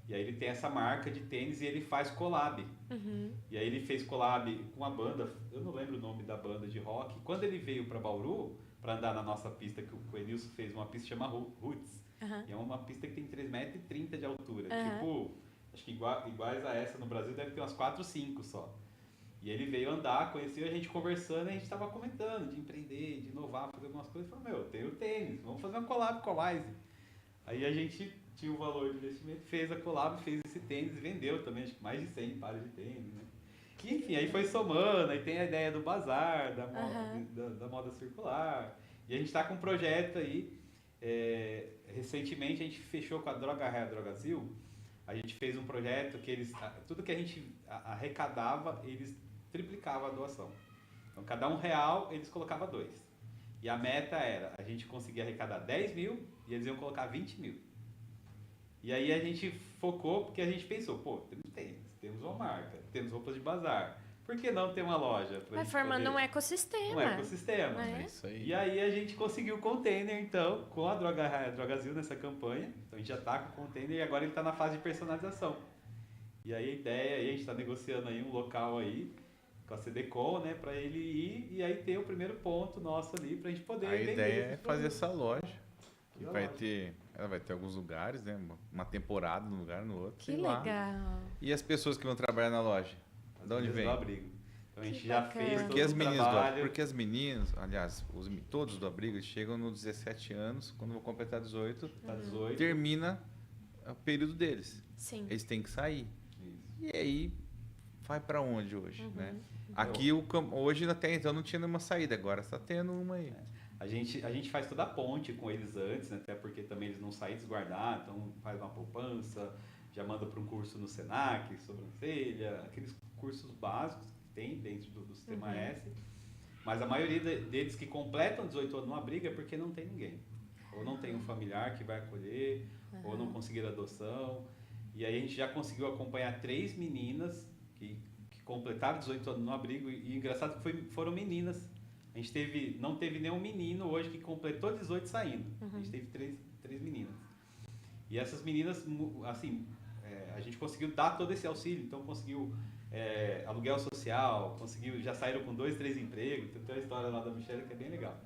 [SPEAKER 1] e aí ele tem essa marca de tênis e ele faz collab. E aí ele fez collab com a banda, eu não lembro o nome da banda de rock. Quando ele veio para Bauru, para andar na nossa pista, que o Enilson fez uma pista chamada Roots, e é uma pista que tem 3,30 metros de altura. Tipo, acho que iguais a essa no Brasil deve ter umas 4, 5 só. E ele veio andar, conheceu a gente conversando, e a gente estava comentando de empreender, de inovar, fazer algumas coisas. Falou, eu tenho tênis, vamos fazer uma collab com a Wise. Aí a gente tinha o valor de investimento, fez a collab, fez esse tênis e vendeu também, acho que mais de 100 pares de tênis, né? Que, enfim, aí foi somando, aí tem a ideia do bazar, da moda circular. E a gente está com um projeto aí, recentemente a gente fechou com a Droga Raia Drogazil, a gente fez um projeto que tudo que a gente arrecadava, eles triplicavam a doação. Então, cada R$1, eles colocavam 2. E a meta era, a gente conseguir arrecadar 10 mil e eles iam colocar 20 mil. E aí a gente focou porque a gente pensou, temos tênis, temos uma marca, temos roupas de bazar. Por que não ter uma loja?
[SPEAKER 3] Vai formando um ecossistema.
[SPEAKER 1] Um ecossistema.
[SPEAKER 3] É
[SPEAKER 2] isso aí.
[SPEAKER 1] E aí a gente conseguiu o container, então, com a Drogazil nessa campanha. Então a gente já está com o container e agora ele está na fase de personalização. E aí a ideia, a gente está negociando aí um local aí, com a CDCOM, né, para ele ir e aí ter o primeiro ponto nosso ali para a gente poder vender.
[SPEAKER 2] A ideia é fazer essa loja. Que ela vai ter alguns lugares, né? Uma temporada num lugar, no outro.
[SPEAKER 3] Que legal.
[SPEAKER 2] E as pessoas que vão trabalhar na loja? De onde vem?
[SPEAKER 1] Do abrigo. Então a gente já fez todo
[SPEAKER 2] o
[SPEAKER 1] trabalho.
[SPEAKER 2] Porque as meninas, aliás, todos do abrigo, eles chegam nos 17 anos, quando vão completar 18, termina o período deles.
[SPEAKER 3] Sim.
[SPEAKER 2] Eles têm que sair.
[SPEAKER 1] Isso.
[SPEAKER 2] E aí, vai para onde hoje, né? Aqui, hoje até então não tinha nenhuma saída, agora está tendo uma aí.
[SPEAKER 1] A gente faz toda a ponte com eles antes, né? Até porque também eles não saem desguardar, então faz uma poupança, já manda para um curso no Senac, sobrancelha, aqueles cursos básicos que tem dentro do Sistema S. Mas a maioria deles que completam 18 anos no abrigo é porque não tem ninguém. Ou não tem um familiar que vai acolher, ou não conseguiram adoção. E aí a gente já conseguiu acompanhar 3 meninas que completaram 18 anos no abrigo. E engraçado que foram meninas. A gente não teve nenhum menino hoje que completou 18 saindo. A gente teve 3 meninas. E essas meninas, assim, a gente conseguiu dar todo esse auxílio. Então conseguiu aluguel social, já saíram com 2, 3 empregos. Tem uma história lá da Michelle que é bem legal.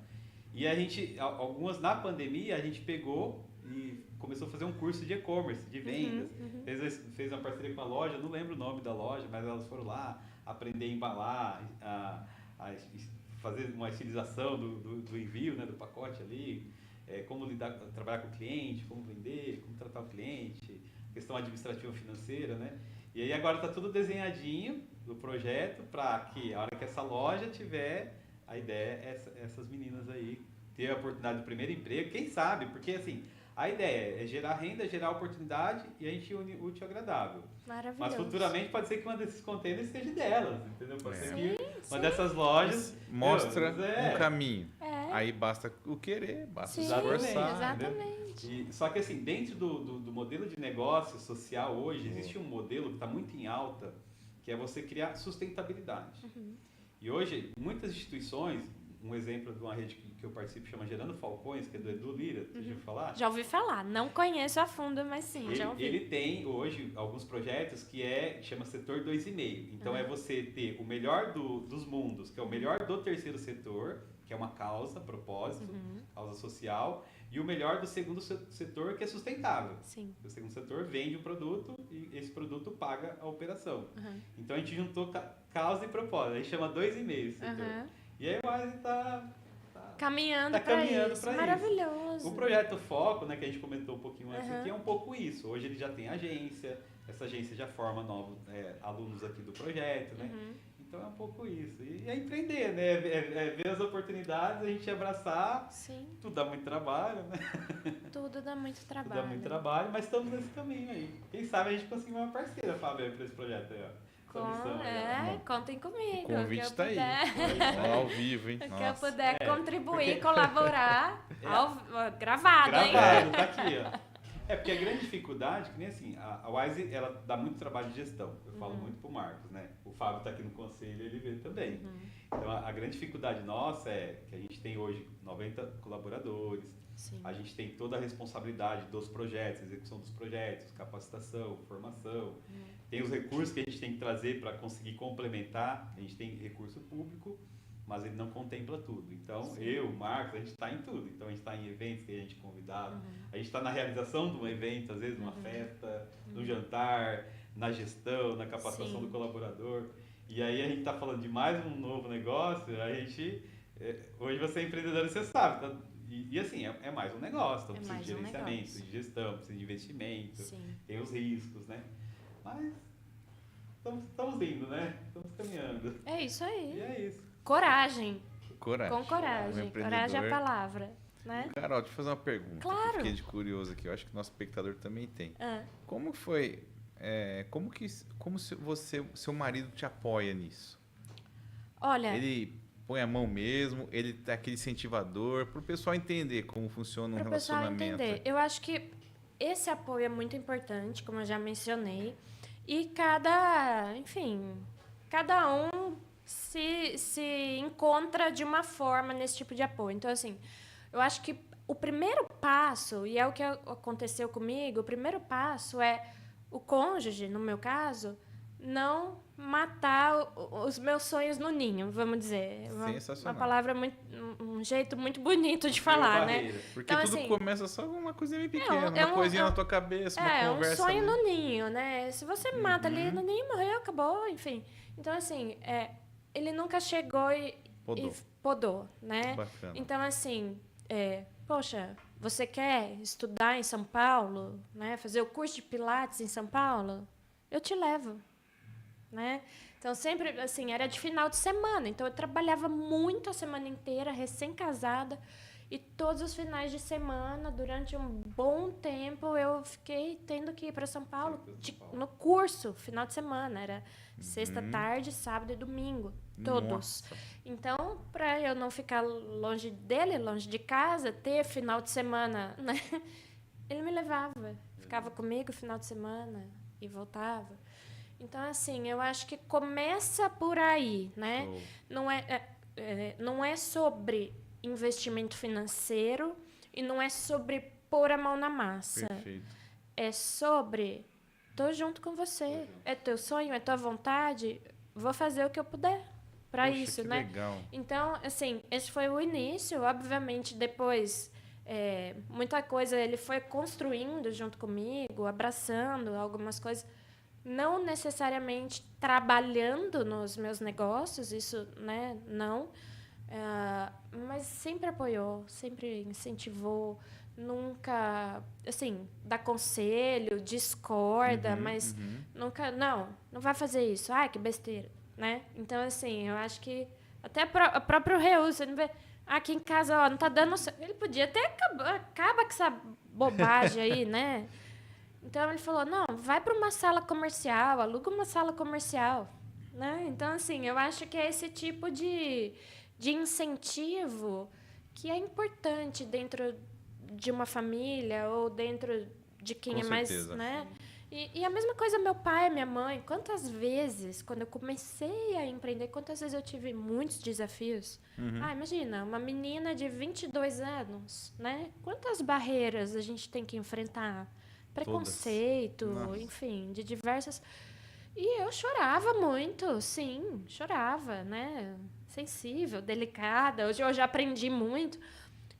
[SPEAKER 1] E a gente, algumas na pandemia, a gente pegou e começou a fazer um curso de e-commerce, de vendas. Fez uma parceria com a loja, não lembro o nome da loja, mas elas foram lá aprender a embalar, a fazer uma estilização do envio, né, do pacote ali, como trabalhar com o cliente, como vender, como tratar o cliente, questão administrativa financeira, né? E aí agora está tudo desenhadinho do projeto para que a hora que essa loja tiver, a ideia é essas meninas aí ter a oportunidade do primeiro emprego, quem sabe, porque assim, a ideia é gerar renda, gerar oportunidade e a gente une útil ao agradável.
[SPEAKER 3] Maravilhoso.
[SPEAKER 1] Mas futuramente pode ser que uma desses containers seja delas, entendeu? Pode ser que
[SPEAKER 3] Sim.
[SPEAKER 1] uma dessas lojas
[SPEAKER 2] mostra um caminho. Aí basta o querer, basta
[SPEAKER 3] Sim,
[SPEAKER 2] esforçar.
[SPEAKER 3] exatamente.
[SPEAKER 1] Só que assim, dentro do modelo de negócio social hoje, existe um modelo que está muito em alta, que é você criar sustentabilidade. E hoje, muitas instituições, um exemplo de uma rede que eu participo chama Gerando Falcões, que é do Edu Lira, você já ouviu falar?
[SPEAKER 3] Já ouvi falar, não conheço a fundo, mas sim, já ouvi.
[SPEAKER 1] Ele tem hoje alguns projetos que chama setor 2,5. Então é você ter o melhor dos mundos, que é o melhor do terceiro setor, que é uma causa, propósito, causa social, e o melhor do segundo setor, que é sustentável.
[SPEAKER 3] Sim.
[SPEAKER 1] O segundo setor vende um produto e esse produto paga a operação. Então a gente juntou causa e propósito, aí chama 2,5 esse setor. E aí o Wise está
[SPEAKER 3] caminhando para isso. Maravilhoso.
[SPEAKER 1] O projeto Foco, né, que a gente comentou um pouquinho antes aqui, é um pouco isso. Hoje ele já tem agência, essa agência já forma novos alunos aqui do projeto, né? Então é um pouco isso. E é empreender, né? É ver as oportunidades, a gente abraçar.
[SPEAKER 3] Sim.
[SPEAKER 1] Tudo dá muito trabalho, né?
[SPEAKER 3] Tudo dá muito trabalho.
[SPEAKER 1] Tudo dá muito trabalho, mas estamos nesse caminho aí. Quem sabe a gente conseguir uma parceira, Fábio, para esse projeto aí, ó.
[SPEAKER 3] Contem comigo.
[SPEAKER 2] O convite está aí. Ao vivo, hein?
[SPEAKER 3] Que eu puder contribuir, colaborar, gravado, hein?
[SPEAKER 1] Gravado, tá aqui, ó. Porque a grande dificuldade, que nem assim, a Wise, ela dá muito trabalho de gestão. Eu falo muito pro Marcos, né? O Fábio tá aqui no conselho, ele vê também. Então, a grande dificuldade nossa é que a gente tem hoje 90 colaboradores.
[SPEAKER 3] Sim.
[SPEAKER 1] A gente tem toda a responsabilidade dos projetos, execução dos projetos, capacitação, formação. Tem os recursos que a gente tem que trazer para conseguir complementar. A gente tem recurso público, mas ele não contempla tudo. Então, eu, o Marcos, a gente está em tudo. Então, a gente está em eventos que a gente é convidado. A gente está na realização de um evento, às vezes numa festa, no jantar, na gestão, na capacitação do colaborador. E aí, a gente está falando de mais um novo negócio. A gente, hoje você é empreendedor, você sabe, tá? E assim, é mais um negócio. Então, precisa de gerenciamento, de gestão, precisa de investimento. Tem os riscos, né? Mas estamos indo, né? Estamos caminhando.
[SPEAKER 3] É isso aí.
[SPEAKER 1] E é isso.
[SPEAKER 3] Coragem.
[SPEAKER 2] Coragem.
[SPEAKER 3] Com coragem. Coragem é a palavra, né?
[SPEAKER 2] Carol, deixa eu fazer uma pergunta.
[SPEAKER 3] Claro.
[SPEAKER 2] Eu fiquei de curioso aqui. Eu acho que o nosso espectador também tem. Como foi... como seu marido te apoia nisso?
[SPEAKER 3] Olha...
[SPEAKER 2] Ele põe a mão mesmo? Ele é aquele incentivador? Para o pessoal entender como funciona um relacionamento.
[SPEAKER 3] Para o pessoal entender. Eu acho que esse apoio é muito importante, como eu já mencionei. E cada um se encontra de uma forma nesse tipo de apoio. Então, assim, eu acho que o primeiro passo, e é o que aconteceu comigo, o primeiro passo é o cônjuge, no meu caso, não matar os meus sonhos no ninho, vamos dizer. Uma palavra, um jeito muito bonito de falar, né?
[SPEAKER 2] Porque então, tudo assim, começa só com uma coisinha bem pequena, uma coisinha na tua cabeça, uma conversa.
[SPEAKER 3] É um sonho no ninho, né? Se você mata ali no ninho, morreu, acabou, enfim. Então, assim, ele nunca chegou e podou, né?
[SPEAKER 2] Bacana.
[SPEAKER 3] Então, assim, poxa, você quer estudar em São Paulo, né? Fazer o curso de Pilates em São Paulo? Eu te levo. Né? Então, sempre, assim, era de final de semana. Então, eu trabalhava muito a semana inteira, recém-casada. E todos os finais de semana, durante um bom tempo, eu fiquei tendo que ir para São Paulo no curso, final de semana. Era sexta, tarde, sábado e domingo. Todos.
[SPEAKER 2] Nossa.
[SPEAKER 3] Então, para eu não ficar longe dele, longe de casa, ter final de semana, né? Ele me levava. Ficava comigo final de semana e voltava. Então, assim, eu acho que começa por aí, né? Não é sobre investimento financeiro e não é sobre pôr a mão na massa.
[SPEAKER 2] Perfeito.
[SPEAKER 3] É sobre, tô junto com você, é teu sonho, é tua vontade, vou fazer o que eu puder para isso,
[SPEAKER 2] que
[SPEAKER 3] né?
[SPEAKER 2] Legal.
[SPEAKER 3] Então, assim, esse foi o início. Obviamente, depois, muita coisa ele foi construindo junto comigo, abraçando algumas coisas. Não necessariamente trabalhando nos meus negócios, isso, né, não, Mas sempre apoiou, sempre incentivou, nunca, assim, dá conselho, discorda, mas nunca, não vai fazer isso, ai, que besteira, né? Então, assim, eu acho que até o próprio Reus, você não vê, aqui em casa, ó, não tá dando certo. Ele podia até acaba com essa bobagem aí, né? Então, ele falou, não, vai para uma sala comercial, aluga uma sala comercial, né? Então, assim, eu acho que é esse tipo de incentivo que é importante dentro de uma família ou dentro de quem
[SPEAKER 2] Com
[SPEAKER 3] é mais,
[SPEAKER 2] certeza.
[SPEAKER 3] né? E a mesma coisa meu pai, minha mãe. Quantas vezes, quando eu comecei a empreender, quantas vezes eu tive muitos desafios? Imagina, uma menina de 22 anos, né? Quantas barreiras a gente tem que enfrentar? Preconceito, enfim, de diversas... E eu chorava muito, sim, chorava, né? Sensível, delicada. Hoje eu já aprendi muito.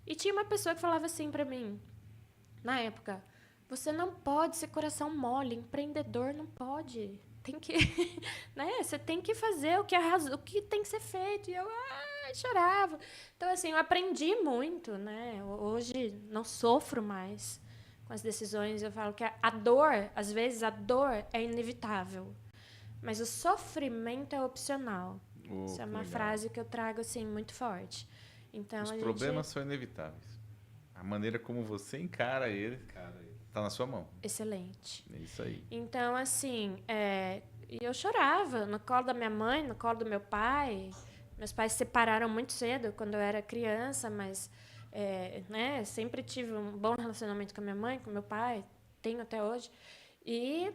[SPEAKER 3] E tinha uma pessoa que falava assim pra mim, na época, você não pode ser coração mole, empreendedor não pode. Tem que, né? Você tem que fazer o que tem que ser feito. E eu chorava. Então, assim, eu aprendi muito, né? Hoje não sofro mais com as decisões. Eu falo que a dor, às vezes, a dor é inevitável. Mas o sofrimento é opcional. Isso é uma frase que eu trago assim muito forte. Então,
[SPEAKER 2] os problemas são inevitáveis. A maneira como você encara ele está na sua mão.
[SPEAKER 3] Excelente.
[SPEAKER 2] É isso aí.
[SPEAKER 3] Então, assim, eu chorava no colo da minha mãe, no colo do meu pai. Meus pais se separaram muito cedo, quando eu era criança, mas né, sempre tive um bom relacionamento com a minha mãe, com meu pai, tenho até hoje. E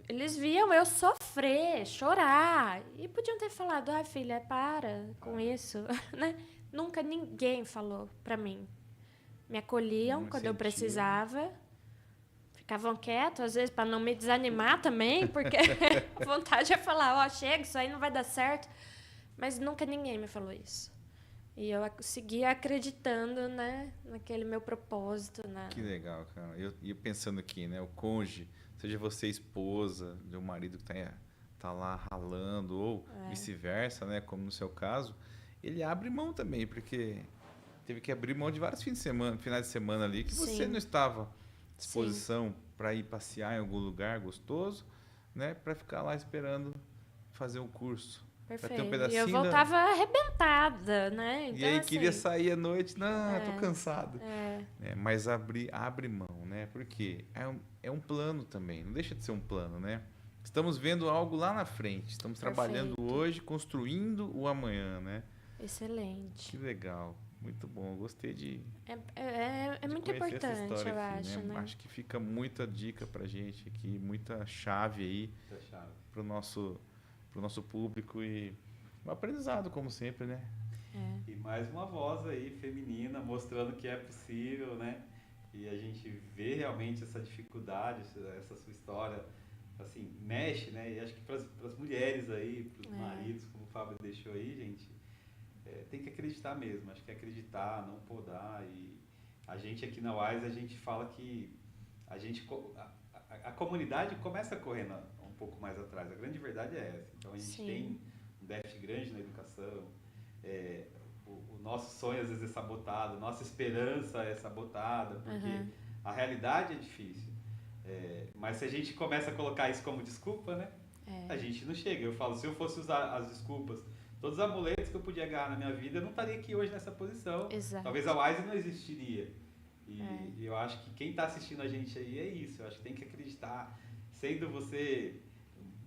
[SPEAKER 3] eles viam eu sofrer, chorar. E podiam ter falado, filha, para com isso. Né? Nunca ninguém falou pra mim. Me acolhiam quando eu precisava. Ficavam quietos, às vezes, para não me desanimar também, porque a vontade é falar, chega, isso aí não vai dar certo. Mas nunca ninguém me falou isso. E eu seguia acreditando, né, naquele meu propósito.
[SPEAKER 2] Que legal, cara. E eu pensando aqui, né, o cônjuge, seja você esposa de um marido que tá lá ralando, ou vice-versa, né, como no seu caso, ele abre mão também, porque teve que abrir mão de vários finais de semana ali, que você não estava à disposição para ir passear em algum lugar gostoso, né, para ficar lá esperando fazer um curso.
[SPEAKER 3] Perfeito. E eu voltava arrebentada, né? Então,
[SPEAKER 2] e aí queria sair à noite, não, tô cansado. Mas abre mão, né? Porque é um plano também, não deixa de ser um plano, né? Estamos vendo algo lá na frente, estamos trabalhando hoje, construindo o amanhã, né?
[SPEAKER 3] Excelente.
[SPEAKER 2] Que legal, muito bom, gostei de
[SPEAKER 3] muito importante, eu
[SPEAKER 2] aqui,
[SPEAKER 3] acho, né?
[SPEAKER 2] Acho que fica muita dica pra gente aqui, muita chave aí pro nosso público e um aprendizado, como sempre, né?
[SPEAKER 1] E mais uma voz aí feminina mostrando que é possível, né? E a gente vê realmente essa dificuldade, essa sua história, assim, mexe, né? E acho que para as mulheres aí, para os maridos, como o Fábio deixou aí, gente, tem que acreditar mesmo. Acho que é acreditar, não podar. E a gente aqui na Wise, a gente fala que a comunidade começa correndo um pouco mais atrás. A grande verdade é essa. Então a gente tem um déficit grande na educação. O nosso sonho às vezes é sabotado, nossa esperança é sabotada, porque a realidade é difícil. Mas se a gente começa a colocar isso como desculpa, né? A gente não chega. Eu falo, se eu fosse usar as desculpas, todos os amuletos que eu podia ganhar na minha vida, eu não estaria aqui hoje nessa posição.
[SPEAKER 3] Exato.
[SPEAKER 1] Talvez a Wise não existiria. E eu acho que quem está assistindo a gente aí é isso. Eu acho que tem que acreditar. Sendo você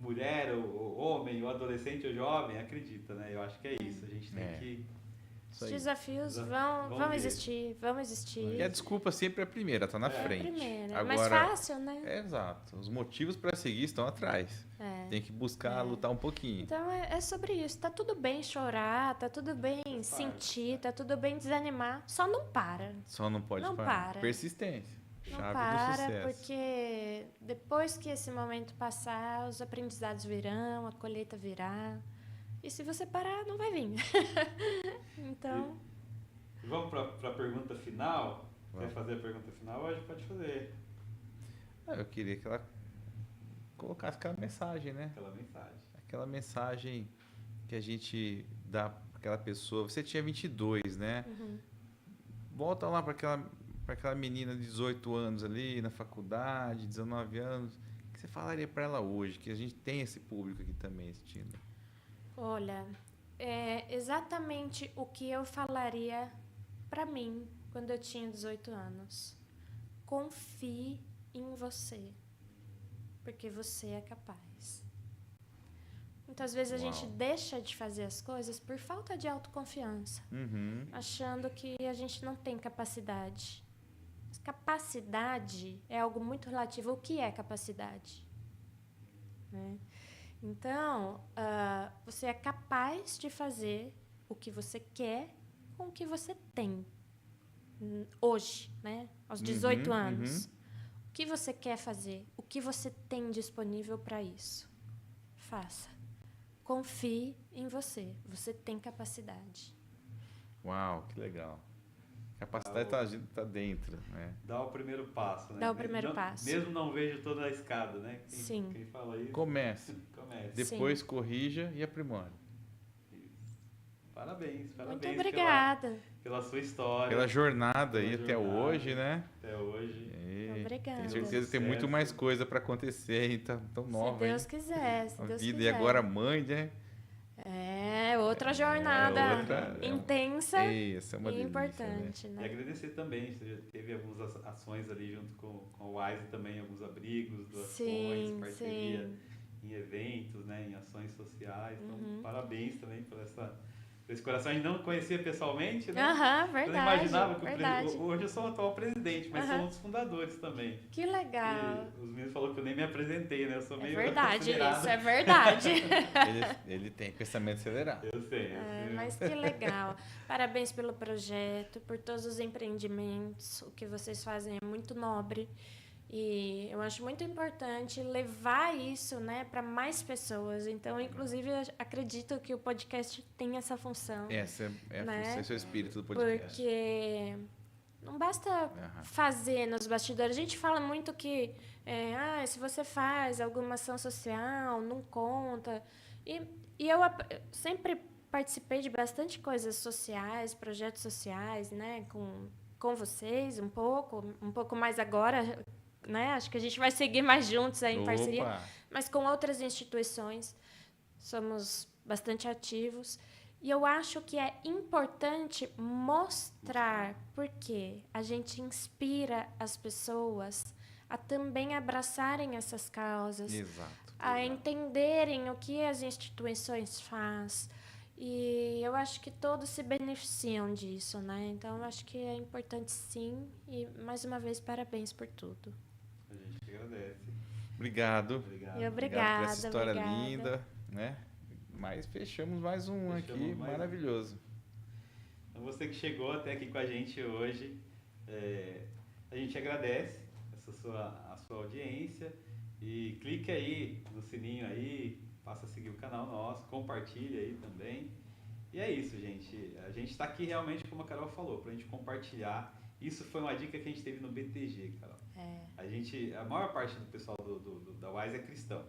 [SPEAKER 1] mulher, ou homem, ou adolescente, ou jovem, acredita, né? Eu acho que é isso. A gente tem que...
[SPEAKER 3] Os desafios vão existir.
[SPEAKER 2] E a desculpa sempre é a primeira, tá na frente.
[SPEAKER 3] É a primeira.
[SPEAKER 2] Agora,
[SPEAKER 3] mais fácil, né?
[SPEAKER 2] Exato. Os motivos para seguir estão atrás. Tem que buscar lutar um pouquinho.
[SPEAKER 3] Então é sobre isso. Tá tudo bem chorar, tá tudo bem sentir, tá tudo bem desanimar. Só não para.
[SPEAKER 2] Só não pode parar. Persistência.
[SPEAKER 3] Não
[SPEAKER 2] Chave
[SPEAKER 3] para,
[SPEAKER 2] do sucesso.
[SPEAKER 3] porque depois que esse momento passar, os aprendizados virão, a colheita virá. E se você parar, não vai vir. Então...
[SPEAKER 1] Vamos para a pergunta final? Quer fazer a pergunta final? Hoje pode fazer.
[SPEAKER 2] Eu queria que ela colocasse aquela mensagem, né?
[SPEAKER 1] Aquela mensagem.
[SPEAKER 2] Aquela mensagem que a gente dá aquela pessoa. Você tinha 22, né?
[SPEAKER 3] Uhum.
[SPEAKER 2] Volta lá para aquela menina de 18 anos ali, na faculdade, 19 anos. O que você falaria para ela hoje? Que a gente tem esse público aqui também assistindo.
[SPEAKER 3] Olha, é exatamente o que eu falaria para mim quando eu tinha 18 anos. Confie em você, porque você é capaz. Muitas vezes a gente deixa de fazer as coisas por falta de autoconfiança, achando que a gente não tem capacidade. Mas capacidade é algo muito relativo. O que é capacidade? Né? Então, você é capaz de fazer o que você quer com o que você tem hoje, né? Aos 18 anos. O que você quer fazer? O que você tem disponível para isso? Faça. Confie em você. Você tem capacidade.
[SPEAKER 2] Uau, que legal. Capacidade tá dentro, né?
[SPEAKER 1] Dá o primeiro passo, né?
[SPEAKER 3] Dá o primeiro passo.
[SPEAKER 1] Mesmo não vejo toda a escada, né?
[SPEAKER 3] Sim.
[SPEAKER 1] Quem fala isso...
[SPEAKER 2] Comece. Depois corrija e aprimore.
[SPEAKER 1] Parabéns.
[SPEAKER 3] Muito obrigada.
[SPEAKER 1] Pela sua história.
[SPEAKER 2] Pela jornada aí até hoje, né?
[SPEAKER 1] Até hoje.
[SPEAKER 3] Obrigada.
[SPEAKER 2] Tenho certeza que tem muito mais coisa para acontecer aí, tão nova.
[SPEAKER 3] Se Deus quiser, se Deus quiser.
[SPEAKER 2] E agora mãe, né?
[SPEAKER 3] É outra jornada intensa e importante,
[SPEAKER 1] né? E agradecer também, você já teve algumas ações ali junto com o Wise também, alguns abrigos, doações, parceria em eventos, né, em ações sociais. Então, parabéns também por esse coração. A gente não conhecia pessoalmente, né?
[SPEAKER 3] Verdade.
[SPEAKER 1] Eu não imaginava que hoje eu sou o atual presidente, mas sou um dos fundadores também.
[SPEAKER 3] Que legal.
[SPEAKER 1] E os meninos falaram que eu nem me apresentei, né? Eu sou meio
[SPEAKER 3] verdade,
[SPEAKER 1] acelerado.
[SPEAKER 3] Isso é verdade.
[SPEAKER 2] ele tem pensamento acelerado.
[SPEAKER 1] Eu sei.
[SPEAKER 3] Mas que legal. Parabéns pelo projeto, por todos os empreendimentos. O que vocês fazem é muito nobre. E eu acho muito importante levar isso, né, para mais pessoas. Então, inclusive, eu acredito que o podcast tem essa função.
[SPEAKER 2] Essa é a função, esse é o espírito do podcast.
[SPEAKER 3] Porque não basta fazer nos bastidores. A gente fala muito que se você faz alguma ação social, não conta. E eu sempre participei de bastante coisas sociais, projetos sociais, né, com vocês, um pouco mais agora, né? Acho que a gente vai seguir mais juntos aí em parceria, mas com outras instituições somos bastante ativos e eu acho que é importante mostrar porque a gente inspira as pessoas a também abraçarem essas causas, a entenderem o que as instituições fazem. E eu acho que todos se beneficiam disso, né? Então, eu acho que é importante sim. E, mais uma vez, parabéns por tudo.
[SPEAKER 1] A gente que agradece.
[SPEAKER 2] Obrigado.
[SPEAKER 3] E obrigada.
[SPEAKER 2] Por essa história linda, né? Mas fechamos mais um aqui, maravilhoso.
[SPEAKER 1] Então, você que chegou até aqui com a gente hoje, a gente agradece a sua audiência. E clique aí no sininho aí, passa a seguir o canal nosso, compartilha aí também. E é isso, gente. A gente está aqui realmente, como a Carol falou, para a gente compartilhar. Isso foi uma dica que a gente teve no BTG, Carol. A maior parte do pessoal da Wise é cristão.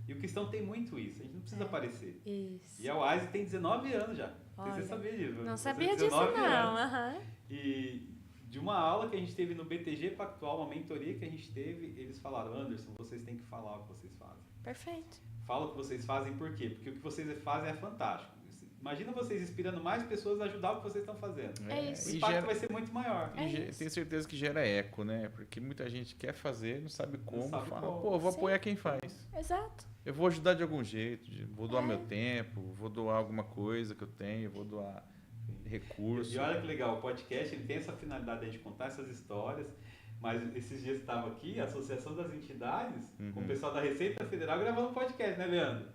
[SPEAKER 1] E o cristão tem muito isso, a gente não precisa aparecer.
[SPEAKER 3] Isso.
[SPEAKER 1] E a Wise tem 19 anos já. Você sabia disso?
[SPEAKER 3] Não sabia disso, não.
[SPEAKER 1] E de uma aula que a gente teve no BTG Pactual, uma mentoria que a gente teve, eles falaram: Anderson, vocês têm que falar o que vocês fazem.
[SPEAKER 3] Perfeito.
[SPEAKER 1] Fala o que vocês fazem, por quê? Porque o que vocês fazem é fantástico. Imagina vocês inspirando mais pessoas a ajudar o que vocês estão fazendo. O impacto vai ser muito maior.
[SPEAKER 2] Tenho certeza que gera eco, né? Porque muita gente quer fazer, não sabe como. Pô, eu vou apoiar quem faz.
[SPEAKER 3] Exato.
[SPEAKER 2] Eu vou ajudar de algum jeito. Vou doar meu tempo, vou doar alguma coisa que eu tenho, vou doar recursos.
[SPEAKER 1] E olha que legal, o podcast ele tem essa finalidade de contar essas histórias. Mas esses dias estava aqui, a Associação das Entidades, com o pessoal da Receita Federal gravando um podcast, né, Leandro?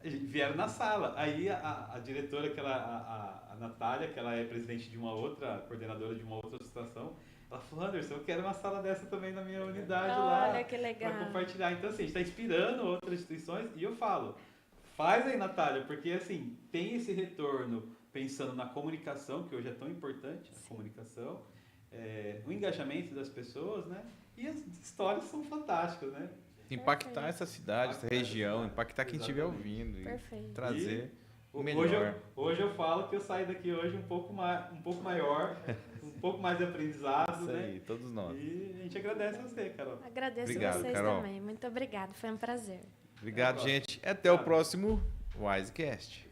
[SPEAKER 1] Vieram na sala. Aí a diretora, a Natália, que ela é presidente de uma outra, coordenadora de uma outra associação, ela falou: Anderson, eu quero uma sala dessa também na minha unidade lá.
[SPEAKER 3] Olha que legal.
[SPEAKER 1] Para compartilhar. Então, assim, a gente está inspirando outras instituições e eu falo, faz aí, Natália, porque, assim, tem esse retorno pensando na comunicação, que hoje é tão importante, a comunicação, o engajamento das pessoas, né? E as histórias são fantásticas, né?
[SPEAKER 2] Impactar essa cidade, essa região, impactar quem estiver ouvindo.
[SPEAKER 3] Perfeito.
[SPEAKER 2] Trazer
[SPEAKER 1] Hoje eu falo que eu saí daqui hoje um pouco maior, um pouco mais de aprendizado,
[SPEAKER 2] Isso
[SPEAKER 1] né?
[SPEAKER 2] aí, todos nós.
[SPEAKER 1] E a gente agradece a você, Carol.
[SPEAKER 3] Agradeço
[SPEAKER 2] Obrigado,
[SPEAKER 3] vocês
[SPEAKER 2] Carol.
[SPEAKER 3] também. Muito obrigado, foi um prazer.
[SPEAKER 2] Obrigado, gente. Até o próximo Wisecast.